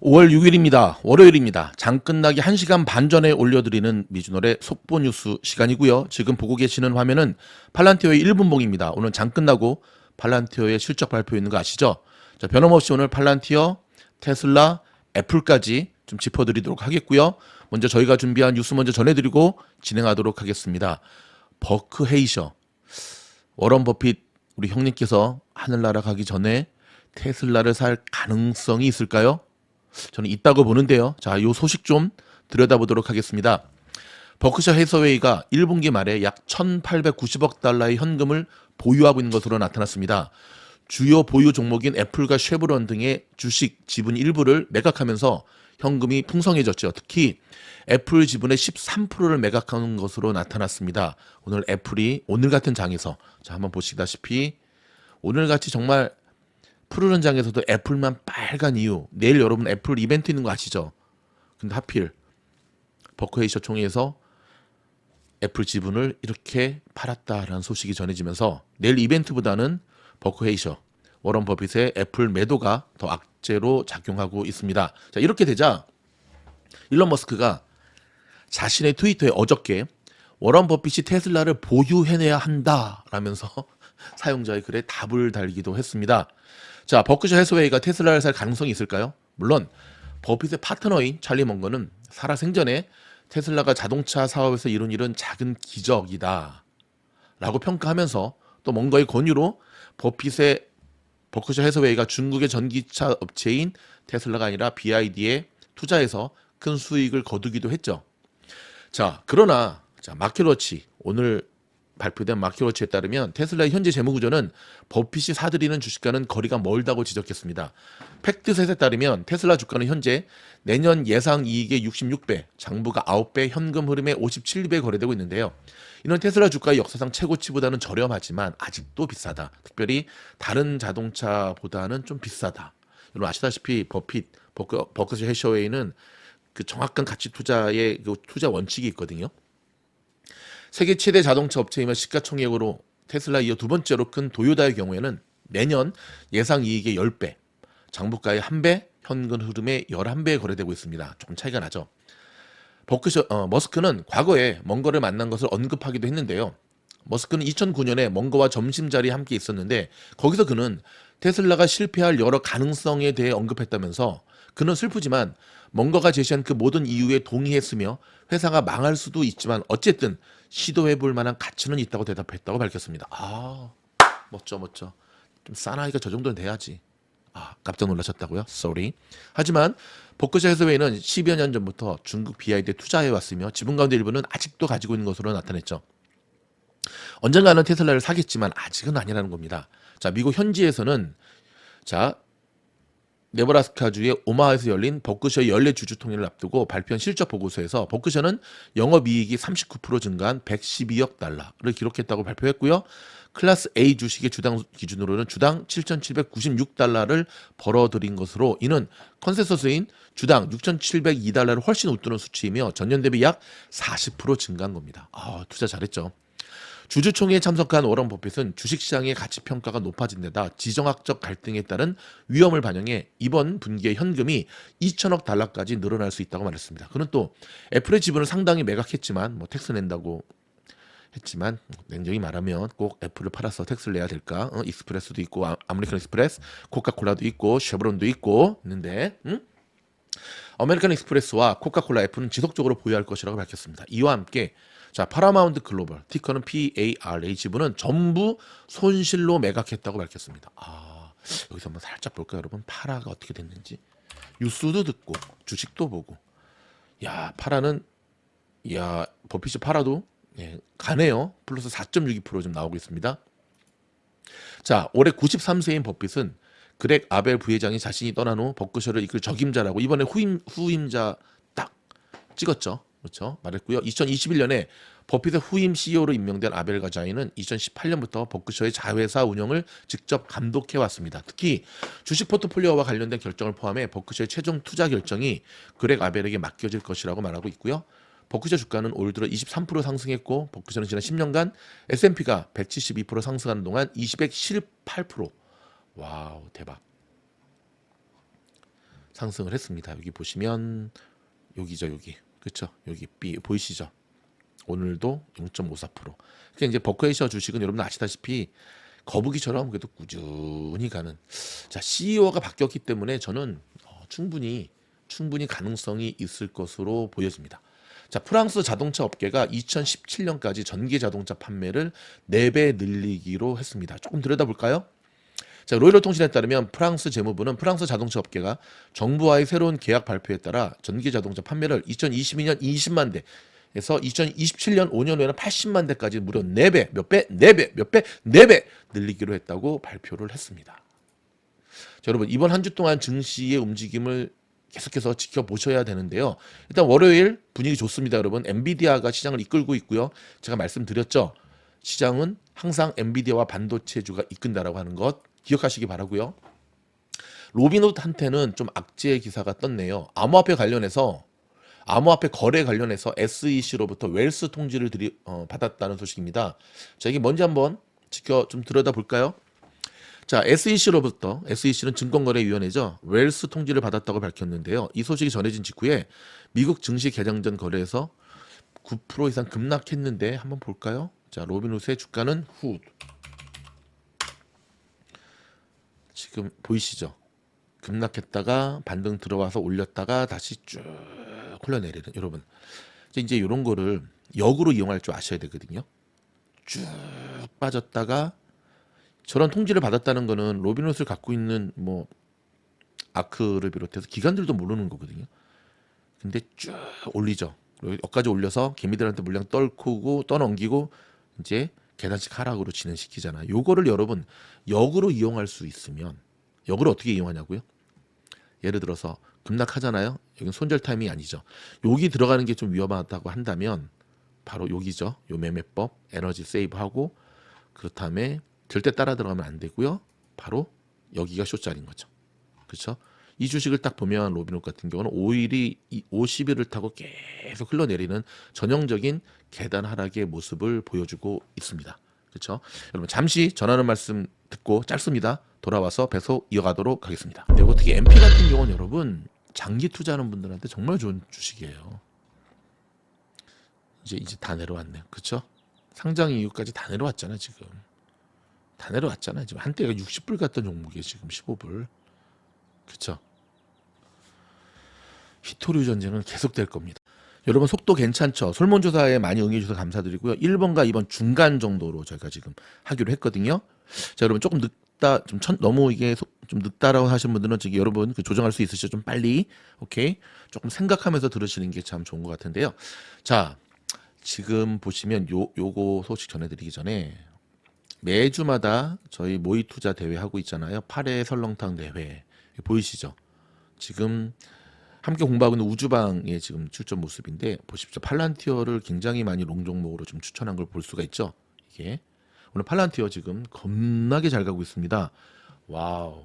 5월 6일입니다. 월요일입니다. 장 끝나기 1시간 반 전에 올려드리는 미주널의 속보 뉴스 시간이고요. 지금 보고 계시는 화면은 팔란티어의 1분봉입니다. 오늘 장 끝나고 팔란티어의 실적 발표 있는 거 아시죠? 자, 변함없이 오늘 팔란티어, 테슬라, 애플까지 좀 짚어드리도록 하겠고요. 먼저 저희가 준비한 뉴스 먼저 전해드리고 진행하도록 하겠습니다. 버크 헤이셔, 워런 버핏 우리 형님께서 하늘나라 가기 전에 테슬라를 살 가능성이 있을까요? 저는 있다고 보는데요. 자, 이 소식 좀 들여다보도록 하겠습니다. 버크셔 해서웨이가 1분기 말에 약 1,890억 달러의 현금을 보유하고 있는 것으로 나타났습니다. 주요 보유 종목인 애플과 쉐브론 등의 주식 지분 일부를 매각하면서 현금이 풍성해졌죠. 특히 애플 지분의 13%를 매각하는 것으로 나타났습니다. 오늘 애플이 오늘 같은 장에서 자, 한번 보시다시피 오늘같이 정말 푸르른 장에서도 애플만 빨간 이유. 내일 여러분 애플 이벤트 있는 거 아시죠? 근데 하필 버크헤이셔 총회에서 애플 지분을 이렇게 팔았다라는 소식이 전해지면서 내일 이벤트보다는 버크헤이셔, 워런 버핏의 애플 매도가 더 악재로 작용하고 있습니다. 자, 이렇게 되자 일론 머스크가 자신의 트위터에 어저께 워런 버핏이 테슬라를 보유해내야 한다라면서 사용자의 글에 답을 달기도 했습니다. 자, 버크셔 해서웨이가 테슬라를 살 가능성이 있을까요? 물론 버핏의 파트너인 찰리 먼거는 살아생전에 테슬라가 자동차 사업에서 이룬 일은 작은 기적이다 라고 평가하면서 또 먼거의 권유로 버크셔 해서웨이가 중국의 전기차 업체인 테슬라가 아니라 BYD에 투자해서 큰 수익을 거두기도 했죠. 자, 그러나 마켓워치 오늘 발표된 마켓워치에 따르면 테슬라의 현재 재무구조는 버핏이 사들이는 주식과는 거리가 멀다고 지적했습니다. 팩트셋에 따르면 테슬라 주가는 현재 내년 예상 이익의 66배, 장부가 9배, 현금 흐름의 57배 거래되고 있는데요. 이는 테슬라 주가의 역사상 최고치보다는 저렴하지만 아직도 비싸다. 특별히 다른 자동차보다는 좀 비싸다. 여러분 아시다시피 버크셔 해셔웨이는 그 정확한 가치 투자의 그 투자 원칙이 있거든요. 세계 최대 자동차 업체이며 시가총액으로 테슬라 이어 두 번째로 큰 도요다의 경우에는 내년 예상 이익의 10배, 장부가의 1배, 현금 흐름의 11배에 거래되고 있습니다. 조금 차이가 나죠. 머스크는 과거에 먼거를 만난 것을 언급하기도 했는데요. 머스크는 2009년에 먼거와 점심자리에 함께 있었는데 거기서 그는 테슬라가 실패할 여러 가능성에 대해 언급했다면서 그는 슬프지만 먼거가 제시한 그 모든 이유에 동의했으며 회사가 망할 수도 있지만 어쨌든 시도해볼 만한 가치는 있다고 대답했다고 밝혔습니다. 아, 멋져. 좀 사나이가 저 정도는 돼야지. 아, 깜짝 놀라셨다고요? Sorry. 하지만 버크셔 해서웨이는 10여 년 전부터 중국 BYD에 투자해왔으며 지분 가운데 일부는 아직도 가지고 있는 것으로 나타냈죠. 언젠가는 테슬라를 사겠지만 아직은 아니라는 겁니다. 자, 미국 현지에서는 자, 네브라스카주의 오마하에서 열린 버크셔의 연례 주주 통일을 앞두고 발표한 실적 보고서에서 버크셔는 영업이익이 39% 증가한 112억 달러를 기록했다고 발표했고요. 클래스 A 주식의 주당 기준으로는 주당 7,796달러를 벌어들인 것으로 이는 컨센서스인 주당 6,702달러를 훨씬 웃도는 수치이며 전년 대비 약 40% 증가한 겁니다. 아, 투자 잘했죠. 주주총회에 참석한 워런 버핏은 주식시장의 가치평가가 높아진 데다 지정학적 갈등에 따른 위험을 반영해 이번 분기에 현금이 2천억 달러까지 늘어날 수 있다고 말했습니다. 그는 또 애플의 지분을 상당히 매각했지만 텍스 낸다고 했지만 냉정히 말하면 꼭 애플을 팔아서 텍스를 내야 될까? 익스프레스도 있고 아메리칸 익스프레스, 코카콜라도 있고 쉐브론도 있고 있는데 아메리칸 익스프레스와 코카콜라 애플은 지속적으로 보유할 것이라고 밝혔습니다. 이와 함께 자, 파라마운트 글로벌, 티커는 PARA 지분은 전부 손실로 매각했다고 밝혔습니다. 아, 여기서 한번 살짝 볼까요, 여러분? 파라가 어떻게 됐는지. 뉴스도 듣고, 주식도 보고. 야, 파라는, 야, 버핏이 파라도, 예, 가네요. 플러스 4.62% 좀 나오고 있습니다. 자, 올해 93세인 버핏은 그렉 아벨 부회장이 자신이 떠난 후 버크셔를 이끌 적임자라고 이번에 후임자 딱 찍었죠. 그렇죠? 말했고요. 2021년에 버핏의 후임 CEO로 임명된 아벨 가자이는 2018년부터 버크셔의 자회사 운영을 직접 감독해 왔습니다. 특히 주식 포트폴리오와 관련된 결정을 포함해 버크셔의 최종 투자 결정이 그렉 아벨에게 맡겨질 것이라고 말하고 있고요. 버크셔 주가는 올 들어 23% 상승했고 버크셔는 지난 10년간 S&P가 172% 상승하는 동안 20에 18%. 와우, 대박. 상승을 했습니다. 여기 보시면 여기죠, 여기. 그렇죠? 여기 B 보이시죠? 오늘도 0.54%. 그러니까 이제 버크셔 주식은 여러분 아시다시피 거북이처럼 그래도 꾸준히 가는. 자, CEO가 바뀌었기 때문에 저는 충분히 가능성이 있을 것으로 보여집니다. 자, 프랑스 자동차 업계가 2017년까지 전기 자동차 판매를 4배 늘리기로 했습니다. 조금 들여다볼까요? 자, 로이터 통신에 따르면 프랑스 재무부는 프랑스 자동차 업계가 정부와의 새로운 계약 발표에 따라 전기 자동차 판매를 2022년 20만 대에서 2027년 5년 후에는 80만 대까지 무려 4배, 몇 배? 4배, 몇 배? 4배 늘리기로 했다고 발표를 했습니다. 자, 여러분 이번 한 주 동안 증시의 움직임을 계속해서 지켜보셔야 되는데요. 일단 월요일 분위기 좋습니다, 여러분. 엔비디아가 시장을 이끌고 있고요. 제가 말씀드렸죠. 시장은 항상 엔비디아와 반도체주가 이끈다라고 하는 것 기억하시기 바라고요. 로빈훗한테는 좀 악재의 기사가 떴네요. 암호화폐 거래 관련해서 SEC로부터 웰스 통지를 받았다는 소식입니다. 자, 이게 뭔지 한번 좀 들여다볼까요? 자, SEC는 증권거래위원회죠. 웰스 통지를 받았다고 밝혔는데요. 이 소식이 전해진 직후에 미국 증시 개장 전 거래에서 9% 이상 급락했는데 한번 볼까요? 자, 로빈훗의 주가는 지금 보이시죠? 급락했다가 반등 들어와서 올렸다가 다시 쭉 흘러내리는. 여러분 이제 이런 거를 역으로 이용할 줄 아셔야 되거든요. 쭉 빠졌다가 저런 통지를 받았다는 거는 로빈훗을 갖고 있는 뭐 아크를 비롯해서 기관들도 모르는 거거든요. 근데 쭉 올리죠. 여기까지 올려서 개미들한테 물량 떨구고 떠넘기고 이제 계단식 하락으로 진행시키잖아요. 요거를 여러분 역으로 이용할 수 있으면, 역으로 어떻게 이용하냐고요? 예를 들어서 급락하잖아요. 여기는 손절 타이밍이 아니죠. 여기 들어가는 게 좀 위험하다고 한다면 바로 여기죠. 요 매매법 에너지 세이브하고 그렇다면 절대 따라 들어가면 안 되고요. 바로 여기가 숏자리인 거죠. 그렇죠? 이 주식을 딱 보면 로빈훗 같은 경우는 50일을 타고 계속 흘러내리는 전형적인 계단 하락의 모습을 보여주고 있습니다. 그렇죠? 여러분 잠시 전하는 말씀 듣고 짧습니다. 돌아와서 배속 이어가도록 하겠습니다. 그리고 특히 MP 같은 경우는 여러분 장기 투자하는 분들한테 정말 좋은 주식이에요. 이제 다 내려왔네요. 그렇죠? 상장 이후까지 다 내려왔잖아 지금. 다 내려왔잖아요. 지금 한때가 60불 갔던 종목이에요. 지금 15불. 그렇죠? 히토류 전쟁은 계속될 겁니다. 여러분 속도 괜찮죠? 설문조사에 많이 응해주셔서 감사드리고요. 1번과 2번 중간 정도로 저희가 지금 하기로 했거든요. 자, 여러분 조금 늦다, 너무 이게 좀 늦다라고 하시는 분들은 저기 여러분 조정할 수 있으시죠? 좀 빨리, 오케이? 조금 생각하면서 들으시는 게 참 좋은 것 같은데요. 자, 지금 보시면 요거 소식 전해드리기 전에 매주마다 저희 모의 투자 대회 하고 있잖아요. 8회 설렁탕 대회 보이시죠? 지금 함께 공부하고 있는 우주방의 지금 출전 모습인데 보십시오. 팔란티어를 굉장히 많이 롱 종목으로 좀 추천한 걸 볼 수가 있죠. 이게 오늘 팔란티어 지금 겁나게 잘 가고 있습니다. 와우,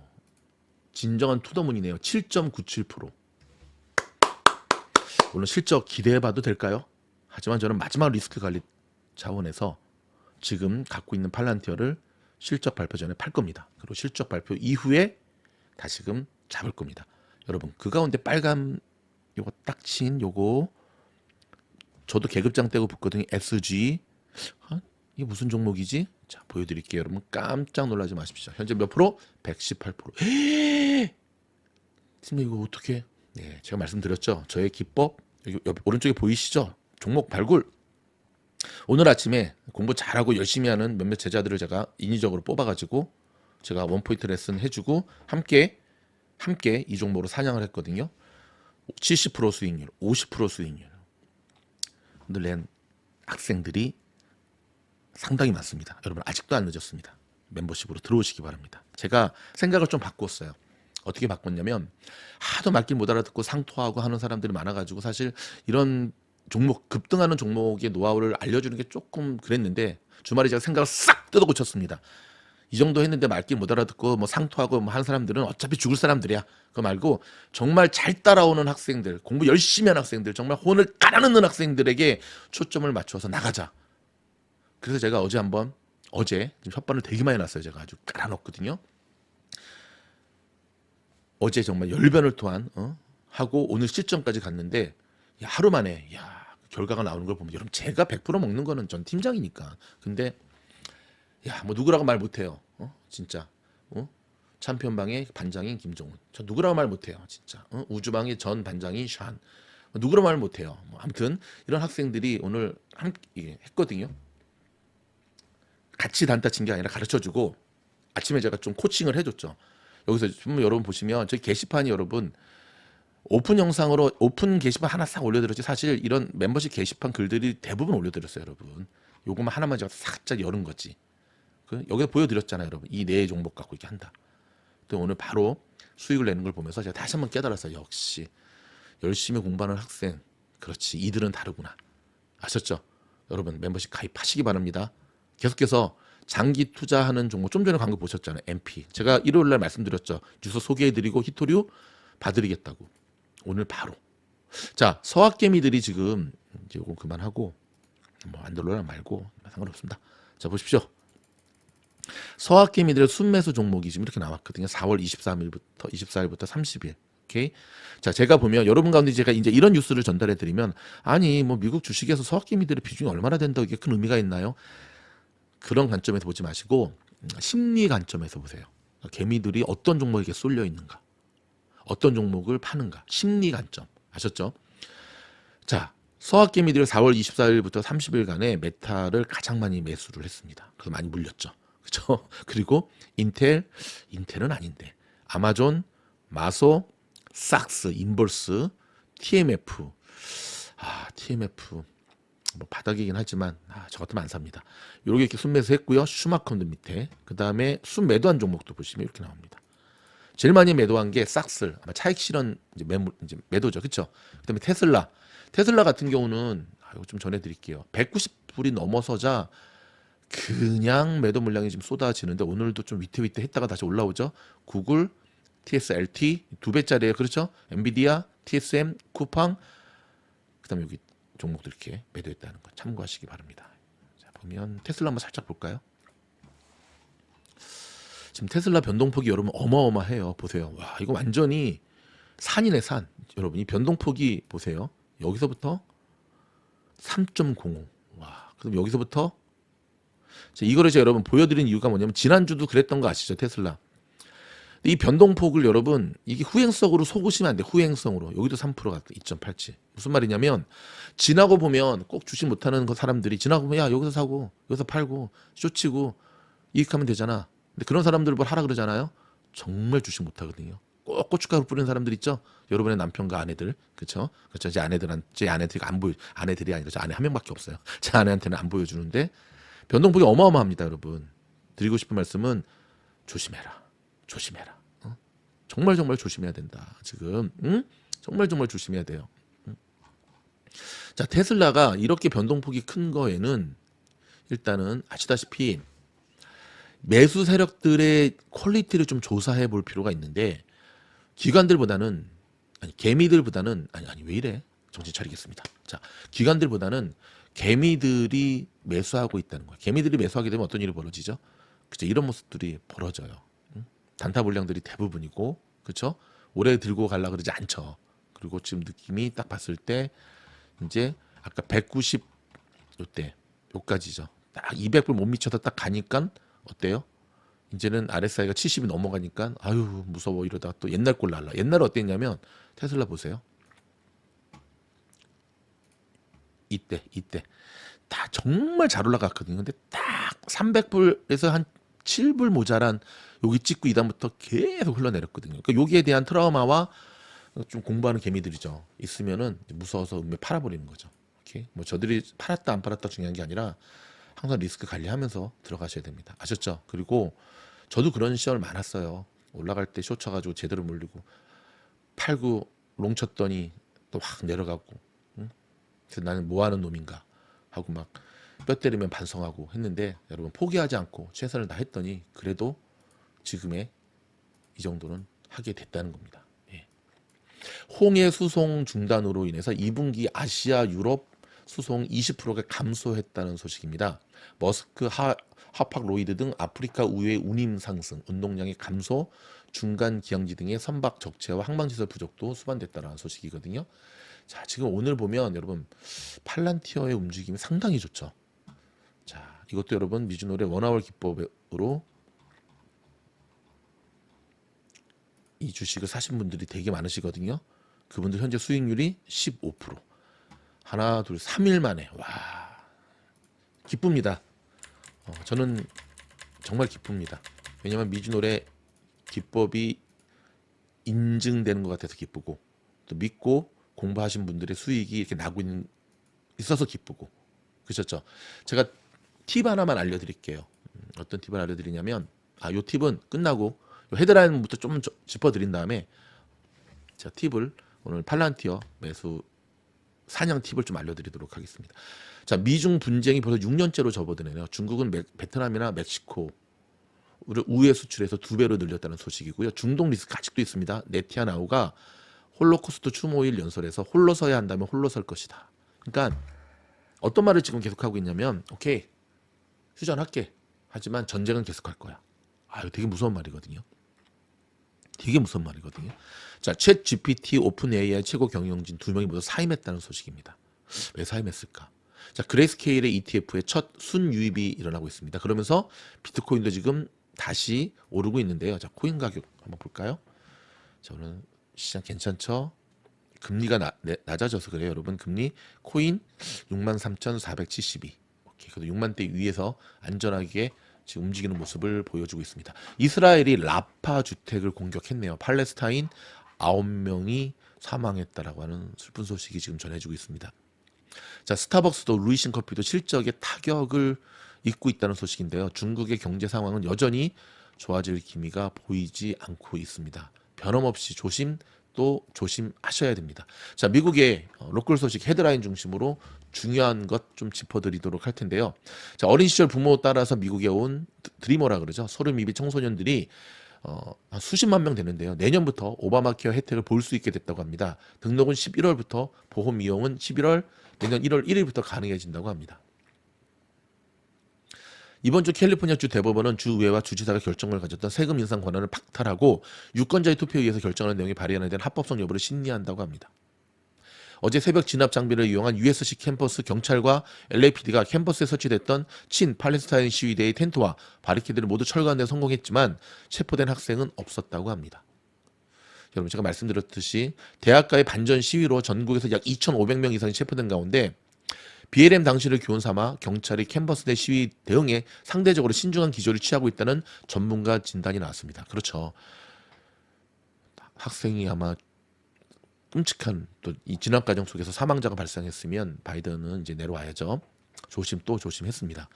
진정한 투더문이네요. 7.97%. 오늘 실적 기대해봐도 될까요? 하지만 저는 마지막 리스크 관리 차원에서 지금 갖고 있는 팔란티어를 실적 발표 전에 팔 겁니다. 그리고 실적 발표 이후에 다시금 잡을 겁니다. 여러분 그 가운데 빨간 요거 딱 친 요거 저도 계급장 떼고 붙거든요. SG. 이게 무슨 종목이지? 자, 보여드릴게요. 여러분 깜짝 놀라지 마십시오. 현재 몇 프로? 118%. 팀장 이거 어떻게? 네, 제가 말씀드렸죠. 저의 기법 여기 옆 오른쪽에 보이시죠? 종목 발굴. 오늘 아침에 공부 잘하고 열심히 하는 몇몇 제자들을 제가 인위적으로 뽑아가지고 제가 원포인트 레슨 해주고 함께 이 종목으로 사냥을 했거든요. 70% 수익률, 50% 수익률. 오늘 낸 학생들이 상당히 많습니다. 여러분 아직도 안 늦었습니다. 멤버십으로 들어오시기 바랍니다. 제가 생각을 좀 바꿨어요. 어떻게 바꿨냐면 하도 말귀 못 알아듣고 상토하고 하는 사람들이 많아가지고 사실 이런 종목, 급등하는 종목의 노하우를 알려주는 게 조금 그랬는데 주말에 제가 생각을 싹 뜯어 고쳤습니다. 이 정도 했는데 말귀 못 알아듣고 뭐 상토하고 뭐 하는 사람들은 어차피 죽을 사람들이야. 그거 말고 정말 잘 따라오는 학생들, 공부 열심히 하는 학생들, 정말 혼을 깔아넣는 학생들에게 초점을 맞춰서 나가자. 그래서 제가 어제 지금 혓바늘 되게 많이 났어요. 제가 아주 깔아넣었거든요. 어제 정말 열변을 토한 하고 오늘 실전까지 갔는데 야, 하루 만에 결과가 나오는 걸 보면 여러분 제가 100% 먹는 거는 전 팀장이니까. 근데 뭐 누구라고 말 못해요. 진짜. 챔피언방의 반장인 김종훈. 저 누구라고 말 못해요. 진짜. 우주방의 전 반장인 샨. 누구라고 말 못해요. 뭐 아무튼 이런 학생들이 오늘 함께 했거든요. 같이 단타 친 게 아니라 가르쳐주고 아침에 제가 좀 코칭을 해줬죠. 여기서 좀 여러분 보시면 저희 게시판이 여러분 오픈 영상으로 오픈 게시판 하나 싹 올려드렸지 사실 이런 멤버십 게시판 글들이 대부분 올려드렸어요 여러분. 요것만 하나만 제가 살짝 열은 거지. 여기서 보여드렸잖아요 여러분. 이 네 종목 갖고 이렇게 한다. 또 오늘 바로 수익을 내는 걸 보면서 제가 다시 한번 깨달았어요. 역시 열심히 공부하는 학생 그렇지 이들은 다르구나. 아셨죠? 여러분 멤버십 가입하시기 바랍니다. 계속해서 장기 투자하는 종목 좀 전에 광고 보셨잖아요. MP 제가 일요일날 말씀드렸죠. 주소 소개해드리고 히토류 봐드리겠다고. 오늘 바로 자 서학개미들이 지금 이제 요거 그만하고 뭐 안들로랑 말고 상관없습니다. 자 보십시오. 서학개미들의 순매수 종목이 지금 이렇게 나왔거든요. 4월 23일부터 24일부터 30일. 오케이. 자, 제가 보면 여러분 가운데 제가 이제 이런 뉴스를 전달해 드리면 아니, 뭐 미국 주식에서 서학개미들의 비중이 얼마나 된다고 이게 큰 의미가 있나요? 그런 관점에서 보지 마시고 심리 관점에서 보세요. 개미들이 어떤 종목에 쏠려 있는가? 어떤 종목을 파는가? 심리 관점. 아셨죠? 자, 서학개미들이 4월 24일부터 30일간에 메타를 가장 많이 매수를 했습니다. 그래서 많이 물렸죠. 그렇죠? 그리고 인텔은 아닌데 아마존, 마소, 삭스, 인볼스, TMF. TMF 뭐 바닥이긴 하지만 저 같으면 안 삽니다. 요렇게 이렇게 순매수 했고요. 슈마컴도 밑에. 그다음에 순매도한 종목도 보시면 이렇게 나옵니다. 제일 많이 매도한 게 삭스, 아마 차익 실현 이제 매도죠. 그렇죠? 그다음에 테슬라 같은 경우는 이거 좀 전해 드릴게요. 190불이 넘어서자 그냥 매도 물량이 지금 쏟아지는데 오늘도 좀 위태위태 했다가 다시 올라오죠. 구글, TSLT 2배짜리예요. 그렇죠? 엔비디아, TSM, 쿠팡 그다음에 여기 종목들 이렇게 매도했다는 거 참고하시기 바랍니다. 자, 보면 테슬라 한번 살짝 볼까요? 지금 테슬라 변동폭이 여러분 어마어마해요. 보세요. 와, 이거 완전히 산이네 산. 여러분 이 변동폭이 보세요. 여기서부터 3.05. 와, 그럼 여기서부터 이거를 제가 여러분 보여드린 이유가 뭐냐면 지난주도 그랬던 거 아시죠? 테슬라. 이 변동폭을 여러분 이게 후행성으로 속으시면 안 돼. 후행성으로. 여기도 3%가 2.87. 무슨 말이냐면 지나고 보면 꼭 주식 못하는 사람들이 지나고 보면 야 여기서 사고 여기서 팔고 쇼치고 이익하면 되잖아. 근데 그런 사람들 뭘 하라 그러잖아요. 정말 주식 못하거든요. 꼭 고춧가루 뿌리는 사람들 있죠. 여러분의 남편과 아내들, 그렇죠? 그렇죠. 제 아내들이 안 보여, 아내들이 아니라 제 아내 한 명밖에 없어요. 제 아내한테는 안 보여주는데 변동폭이 어마어마합니다, 여러분. 드리고 싶은 말씀은 조심해라. 정말 조심해야 된다. 지금 정말 조심해야 돼요. 자, 테슬라가 이렇게 변동폭이 큰 거에는 일단은 아시다시피 매수 세력들의 퀄리티를 좀 조사해 볼 필요가 있는데 기관들보다는 개미들보다는 왜 이래? 정신 차리겠습니다. 자, 기관들보다는 개미들이 매수하고 있다는 거예요. 개미들이 매수하게 되면 어떤 일이 벌어지죠? 그죠? 이런 모습들이 벌어져요. 단타 물량들이 대부분이고, 그렇죠? 오래 들고 가려 그러지 않죠. 그리고 지금 느낌이 딱 봤을 때 이제 아까 190 요때 요까지죠. 딱 200불 못 미쳐서 딱 가니까 어때요? 이제는 RSI가 70이 넘어가니까 아유 무서워 이러다가 또 옛날 꼴 날라. 옛날에 어땠냐면 테슬라 보세요. 이때 다 정말 잘 올라갔거든요. 근데 딱 300불에서 한 7불 모자란 여기 찍고 이다음부터 계속 흘러내렸거든요. 그러니까 여기에 대한 트라우마와 좀 공부하는 개미들이죠. 있으면은 무서워서 음에 팔아버리는 거죠. 오케이? 뭐 저들이 팔았다 안 팔았다 중요한 게 아니라 항상 리스크 관리하면서 들어가셔야 됩니다. 아셨죠? 그리고 저도 그런 시절 많았어요. 올라갈 때 쇼 쳐가지고 제대로 물리고 팔고 롱 쳤더니 또 확 내려가고. 응? 그래서 나는 뭐 하는 놈인가 하고 막 뼈 때리면 반성하고 했는데 여러분 포기하지 않고 최선을 다했더니 그래도 지금의 이 정도는 하게 됐다는 겁니다. 예. 홍해 수송 중단으로 인해서 2분기 아시아 유럽 수송 20%가 감소했다는 소식입니다. 머스크 하팍로이드 등 아프리카 우유의 운임 상승, 운동량의 감소, 중간 기항지 등의 선박 적체와 항만시설 부족도 수반됐다라는 소식이거든요. 자, 지금 오늘 보면 여러분 팔란티어의 움직임이 상당히 좋죠. 자, 이것도 여러분 미주노래 원아월 기법으로 이 주식을 사신 분들이 되게 많으시거든요. 그분들 현재 수익률이 15%. 하나, 둘, 3일 만에. 와, 기쁩니다. 저는 정말 기쁩니다. 왜냐하면 미주노래 기법이 인증되는 것 같아서 기쁘고, 또 믿고 공부하신 분들의 수익이 이렇게 나고 있어서 기쁘고. 그렇죠? 제가 팁 하나만 알려드릴게요. 어떤 팁을 알려드리냐면, 요 팁은 끝나고 요 헤드라인부터 좀 짚어드린 다음에 제가 팁을 오늘 팔란티어 매수 사냥 팁을 좀 알려드리도록 하겠습니다. 자, 미중 분쟁이 벌써 6년째로 접어드네요. 중국은 베트남이나 멕시코를 우회 수출해서 2배로 늘렸다는 소식이고요. 중동 리스크 아직도 있습니다. 네티아나후가 홀로코스트 추모일 연설에서 홀로 서야 한다면 홀로 설 것이다. 그러니까 어떤 말을 지금 계속하고 있냐면, 오케이, 휴전할게. 하지만 전쟁은 계속할 거야. 이거 되게 무서운 말이거든요. 되게 무서운 말이거든요. 자, 챗 GPT 오픈 AI 최고 경영진 2명이 모두 사임했다는 소식입니다. 왜 사임했을까? 자, 그레이스케일의 ETF의 첫 순유입이 일어나고 있습니다. 그러면서 비트코인도 지금 다시 오르고 있는데요. 자, 코인 가격 한번 볼까요? 자, 오늘 시장 괜찮죠? 금리가 낮아져서 그래요, 여러분. 금리 코인 63,472. 오케이, 그래도 6만대 위에서 안전하게 지금 움직이는 모습을 보여주고 있습니다. 이스라엘이 라파 주택을 공격했네요. 팔레스타인 9명이 사망했다라고 하는 슬픈 소식이 지금 전해지고 있습니다. 자, 스타벅스도 루이신 커피도 실적에 타격을 입고 있다는 소식인데요. 중국의 경제 상황은 여전히 좋아질 기미가 보이지 않고 있습니다. 변함없이 또 조심하셔야 됩니다. 자, 미국의 로컬 소식 헤드라인 중심으로 중요한 것 좀 짚어드리도록 할 텐데요. 자, 어린 시절 부모 따라서 미국에 온 드리머라 그러죠. 소름입이 청소년들이 한 수십만 명 되는데요. 내년부터 오바마 케어 혜택을 볼 수 있게 됐다고 합니다. 등록은 11월부터, 보험 이용은 내년 1월 1일부터 가능해진다고 합니다. 이번 주 캘리포니아 주 대법원은 주의회와 주지사가 결정을 가졌던 세금 인상 권한을 박탈하고 유권자의 투표에 의해서 결정하는 내용이 발의안에 대한 합법성 여부를 심리한다고 합니다. 어제 새벽 진압 장비를 이용한 USC 캠퍼스 경찰과 LAPD가 캠퍼스에 설치됐던 친 팔레스타인 시위대의 텐트와 바리케드를 모두 철거하는 데 성공했지만 체포된 학생은 없었다고 합니다. 여러분, 제가 말씀드렸듯이 대학가의 반전 시위로 전국에서 약 2,500명 이상이 체포된 가운데 BLM 당시를 교훈 삼아 경찰이 캠퍼스 내 시위 대응에 상대적으로 신중한 기조를 취하고 있다는 전문가 진단이 나왔습니다. 그렇죠. 학생이 아마 끔찍한 또 이 진압 과정 속에서 사망자가 발생했으면 바이든은 이제 내려와야죠. 조심했습니다.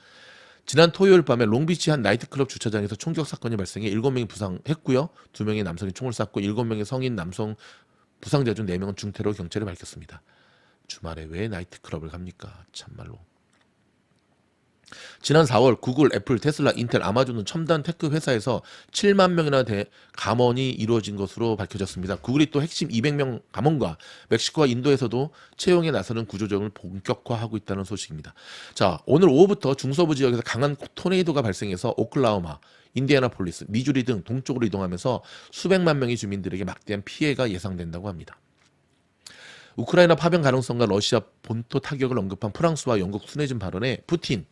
지난 토요일 밤에 롱비치 한 나이트클럽 주차장에서 총격 사건이 발생해 7명이 부상했고요. 2명의 남성이 총을 쐈고 7명의 성인 남성 부상자 중 4명은 중태로 경찰이 밝혔습니다. 주말에 왜 나이트클럽을 갑니까? 참말로. 지난 4월 구글, 애플, 테슬라, 인텔, 아마존은 첨단 테크 회사에서 7만 명이나 감원이 이루어진 것으로 밝혀졌습니다. 구글이 또 핵심 200명 감원과 멕시코와 인도에서도 채용에 나서는 구조조정을 본격화하고 있다는 소식입니다. 자, 오늘 오후부터 중서부 지역에서 강한 토네이도가 발생해서 오클라호마, 인디애나폴리스, 미주리 등 동쪽으로 이동하면서 수백만 명의 주민들에게 막대한 피해가 예상된다고 합니다. 우크라이나 파병 가능성과 러시아 본토 타격을 언급한 프랑스와 영국 순회진 발언에 푸틴이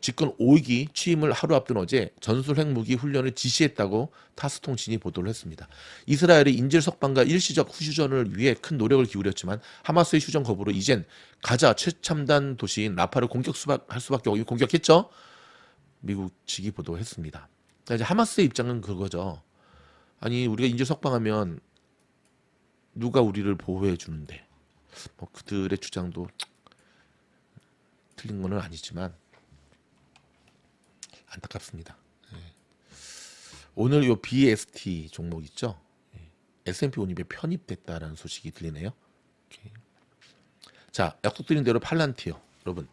집권 5기 취임을 하루 앞둔 어제 전술 핵무기 훈련을 지시했다고 타스 통신이 보도를 했습니다. 이스라엘이 인질 석방과 일시적 휴전을 위해 큰 노력을 기울였지만 하마스의 휴전 거부로 이젠 가자 최첨단 도시인 라파를 공격할 수밖에 없고 공격했죠. 미국 측이 보도했습니다. 이제 하마스의 입장은 그거죠. 아니, 우리가 인질 석방하면 누가 우리를 보호해 주는데, 뭐 그들의 주장도 틀린 건 아니지만 안타깝습니다. 오늘 요 BST 종목 있죠? S&P 500에 편입됐다라는 소식이 들리네요. 오케이. 자, 약속드린 대로 팔란티어 여러분.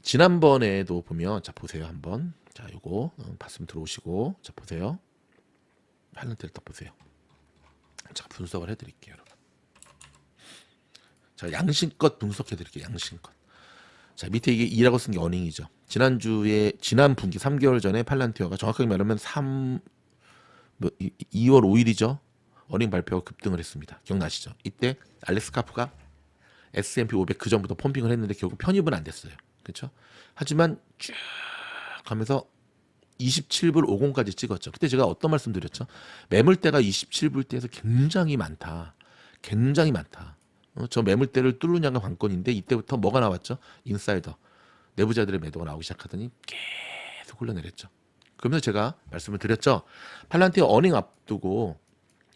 지난번에도 보면 자 보세요 한번. 자, 요거 봤으면 들어오시고 자 보세요. 팔란티어를 딱 보세요. 제가 분석을 해드릴게요, 여러분. 자, 양심껏 분석해드릴게요. 양심껏. 자, 밑에 이게 2라고 쓴 게 어닝이죠. 지난 분기 3개월 전에 팔란티어가 정확하게 말하면 2월 5일이죠. 어닝 발표가 급등을 했습니다. 기억나시죠? 이때 알렉스 카프가 S&P 500 그 전부터 펌핑을 했는데 결국 편입은 안 됐어요. 그렇죠? 하지만 쭉 가면서 27불 50까지 찍었죠. 그때 제가 어떤 말씀 드렸죠? 매물대가 27불대에서 굉장히 많다. 굉장히 많다. 저 매물대를 뚫느냐가 관건인데 이때부터 뭐가 나왔죠? 인사이더. 내부자들의 매도가 나오기 시작하더니 계속 흘러내렸죠. 그러면서 제가 말씀을 드렸죠. 팔란티어 어닝 앞두고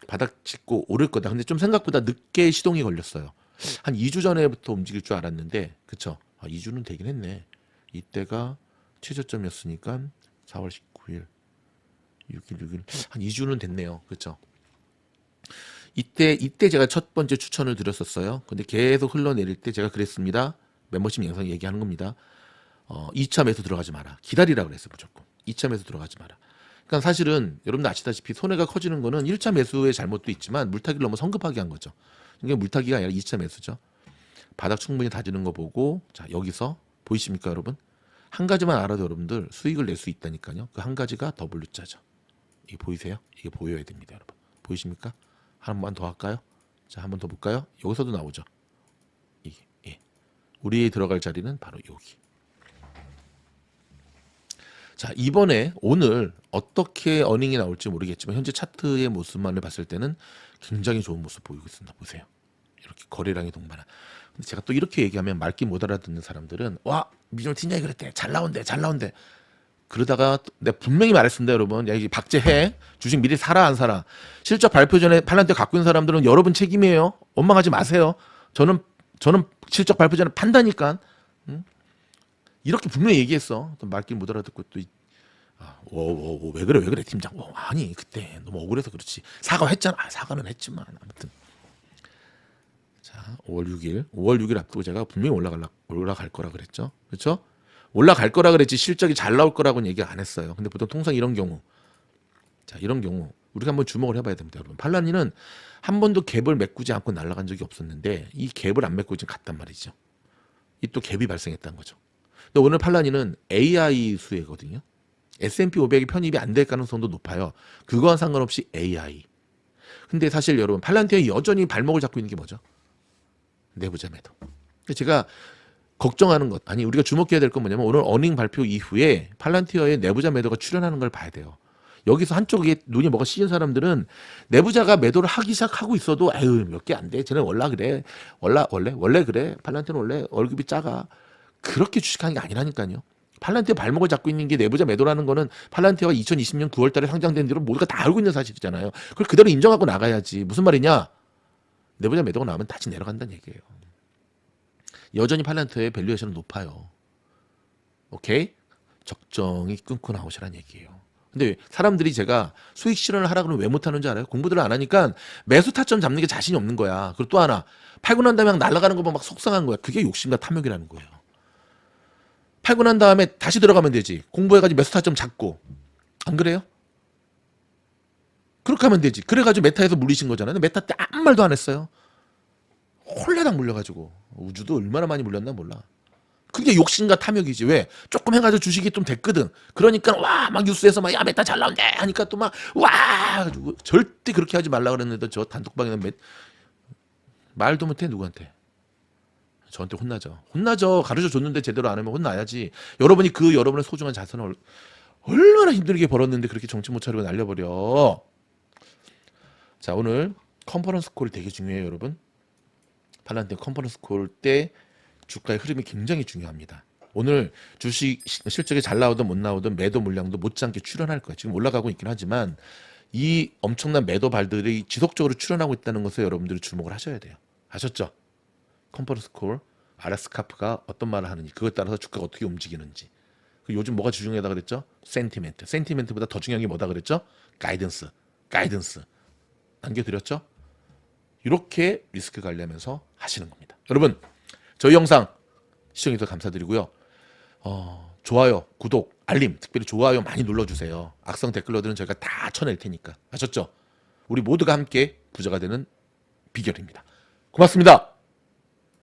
바닥 짚고 오를 거다. 근데 좀 생각보다 늦게 시동이 걸렸어요. 한 2주 전에부터 움직일 줄 알았는데 그쵸? 2주는 되긴 했네. 이때가 최저점이었으니까 4월 19일, 6일 한 2주는 됐네요. 그쵸? 이때 제가 첫 번째 추천을 드렸었어요. 근데 계속 흘러내릴 때 제가 그랬습니다. 멤버십 영상 얘기하는 겁니다. 2차 매수 들어가지 마라. 기다리라 그랬어요. 무조건. 2차 매수 들어가지 마라. 그러니까 사실은 여러분들 아시다시피 손해가 커지는 거는 1차 매수의 잘못도 있지만 물타기를 너무 성급하게 한 거죠. 이게 물타기가 아니라 2차 매수죠. 바닥 충분히 다지는 거 보고 자 여기서 보이십니까 여러분? 한 가지만 알아도 여러분들 수익을 낼 수 있다니까요. 그 한 가지가 W자죠. 이게 보이세요? 이게 보여야 됩니다 여러분. 보이십니까? 한 번 더 할까요? 자, 한 번 더 볼까요? 여기서도 나오죠. 이게 예. 우리 들어갈 자리는 바로 여기. 자, 이번에 오늘 어떻게 어닝이 나올지 모르겠지만 현재 차트의 모습만을 봤을 때는 굉장히 좋은 모습 보이고 있습니다. 보세요. 이렇게 거래량이 동반한. 근데 제가 또 이렇게 얘기하면 말귀 못 알아듣는 사람들은 와 미주노 팀장이 그랬대. 잘 나온대. 잘 나온대. 그러다가 내가 분명히 말했습니다 여러분. 야 이게 박제해. 주식 미리 사라 안 사라. 실적 발표 전에 팔란티어 갖고 있는 사람들은 여러분 책임이에요. 원망하지 마세요. 저는 실적 발표 전에 판다니까. 응? 이렇게 분명히 얘기했어. 또 말귀 못 알아듣고 또 왜 그래 팀장. 아니 그때 너무 억울해서 그렇지. 사과했잖아. 사과는 했지만 아무튼. 자 5월 6일 앞두고 제가 분명히 올라갈 거라 그랬죠. 그렇죠? 올라갈 거라 그랬지 실적이 잘 나올 거라고는 얘기 안 했어요. 근데 보통 통상 이런 경우 우리가 한번 주목을 해봐야 됩니다 여러분. 팔란이는 한 번도 갭을 메꾸지 않고 날아간 적이 없었는데 이 갭을 안 메꾸고 지금 갔단 말이죠. 이 또 갭이 발생했다는 거죠. 근데 오늘 팔란이는 AI 수혜거든요. S&P 500이 편입이 안 될 가능성도 높아요. 그거와 상관없이 AI. 근데 사실 여러분 팔란티어에 여전히 발목을 잡고 있는 게 뭐죠? 내부자 매도. 제가 걱정하는 것, 아니 우리가 주목해야 될 건 뭐냐면 오늘 어닝 발표 이후에 팔란티어의 내부자 매도가 출현하는 걸 봐야 돼요. 여기서 한쪽에 눈이 뭐가 씌인 사람들은 내부자가 매도를 하기 시작하고 있어도 아유 몇 개 안 돼. 쟤는 원래 그래. 팔란티어는 원래 월급이 작아. 그렇게 주식하는 게 아니라니까요. 팔란티어 발목을 잡고 있는 게 내부자 매도라는 거는 팔란티어가 2020년 9월 달에 상장된 뒤로 모두가 다 알고 있는 사실이잖아요. 그걸 그대로 인정하고 나가야지. 무슨 말이냐? 내부자 매도가 나오면 다시 내려간다는 얘기예요. 여전히 팔란티어의 밸류에이션은 높아요. 오케이? 적정히 끊고 나오시라는 얘기예요. 근데 사람들이 제가 수익 실현을 하라 그러면 왜 못하는지 알아요? 공부들을 안 하니까 매수 타점 잡는 게 자신이 없는 거야. 그리고 또 하나 팔고 난 다음에 날아가는 거 보면 막 속상한 거야. 그게 욕심과 탐욕이라는 거예요. 팔고 난 다음에 다시 들어가면 되지. 공부해가지고 매수 타점 잡고. 안 그래요? 그렇게 하면 되지. 그래가지고 메타에서 물리신 거잖아요. 메타 때 아무 말도 안 했어요. 홀라당 물려가지고. 우주도 얼마나 많이 물렸나 몰라. 그게 욕심과 탐욕이지. 왜? 조금 해가지고 주식이 좀 됐거든. 그러니까 와 막 뉴스에서 막 야 메타 잘 나온대 하니까 또 막 와 절대 그렇게 하지 말라 그랬는데 저 단톡방에는 말도 못해 누구한테. 저한테 혼나죠. 가르쳐 줬는데 제대로 안 하면 혼나야지. 여러분이 여러분의 소중한 자산을 얼마나 힘들게 벌었는데 그렇게 정신 못 차리고 날려버려. 자 오늘 컨퍼런스 콜이 되게 중요해요 여러분. 팔란티어 컨퍼런스 콜 때 주가의 흐름이 굉장히 중요합니다. 오늘 주식 실적이 잘 나오든 못 나오든 매도 물량도 못지않게 출현할 거예요. 지금 올라가고 있긴 하지만 이 엄청난 매도 발들이 지속적으로 출현하고 있다는 것에 여러분들이 주목을 하셔야 돼요. 아셨죠? 컨퍼런스 콜, 아라스카프가 어떤 말을 하는지 그것에 따라서 주가가 어떻게 움직이는지. 요즘 뭐가 중요하다 그랬죠? 센티멘트보다 더 중요한 게 뭐다 그랬죠? 가이던스 남겨드렸죠? 이렇게 리스크 관리하면서 하시는 겁니다. 여러분 저희 영상 시청해주셔서 감사드리고요. 좋아요, 구독, 알림, 특별히 좋아요 많이 눌러주세요. 악성 댓글러들은 저희가 다 쳐낼 테니까. 아셨죠? 우리 모두가 함께 부자가 되는 비결입니다. 고맙습니다.